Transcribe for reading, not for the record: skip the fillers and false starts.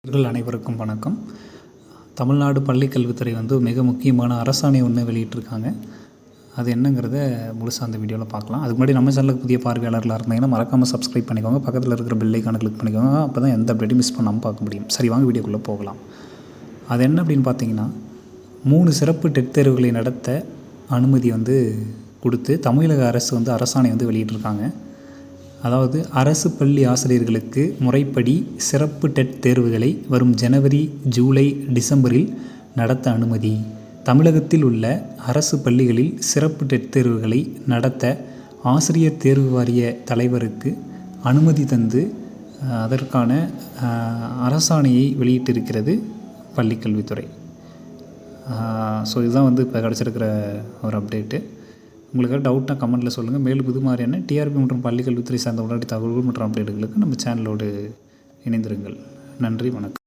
இவர்கள் அனைவருக்கும் வணக்கம். தமிழ்நாடு பள்ளிக்கல்வித்துறை மிக முக்கியமான அரசாணை ஒன்று வெளியிட்டிருக்காங்க. அது என்னங்கிறத முழுசாக அந்த வீடியோவில் பார்க்கலாம். அதுக்கு முன்னாடி நம்ம சேனலுக்கு புதிய பார்வையாளர்களாக இருந்தீங்கன்னா மறக்காமல் சப்ஸ்கிரைப் பண்ணிக்கோங்க. பக்கத்தில் இருக்கிற பெல் ஐக்கானை கிளிக் பண்ணிக்கோங்க. அப்போ தான் எந்த அப்டேட்டும் மிஸ் பண்ணாமல் பார்க்க முடியும். சரி, வாங்க வீடியோக்குள்ளே போகலாம். அது என்ன அப்படின்னு பார்த்தீங்கன்னா, 3 சிறப்பு டெட் தேர்வுகளை நடத்த அனுமதி கொடுத்து தமிழக அரசு அரசாணை வெளியிட்டிருக்காங்க. அதாவது அரசு பள்ளி ஆசிரியர்களுக்கு முறைப்படி சிறப்பு டெட் தேர்வுகளை வரும் ஜனவரி, ஜூலை, டிசம்பரில் நடத்த அனுமதி. தமிழகத்தில் உள்ள அரசு பள்ளிகளில் சிறப்பு டெட் தேர்வுகளை நடத்த ஆசிரியர் தேர்வு வாரிய தலைவருக்கு அனுமதி தந்து அதற்கான அரசாணையை வெளியிட்டிருக்கிறது பள்ளிக்கல்வித்துறை. ஸோ இதுதான் இப்போ கிடச்சிருக்கிற ஒரு அப்டேட்டு. உங்களுக்கு டவுட்னா கமெண்ட்டில் சொல்லுங்கள். மேலும் இது மாதிரியான டிஆர்பி மற்றும் பள்ளிக்கல்வித்துறை சார்ந்த உடனடி தகவல்கள் மற்றும் அப்டேட்டுகளுக்கு நம்ம சேனலோடு இணைந்திருங்கள். நன்றி, வணக்கம்.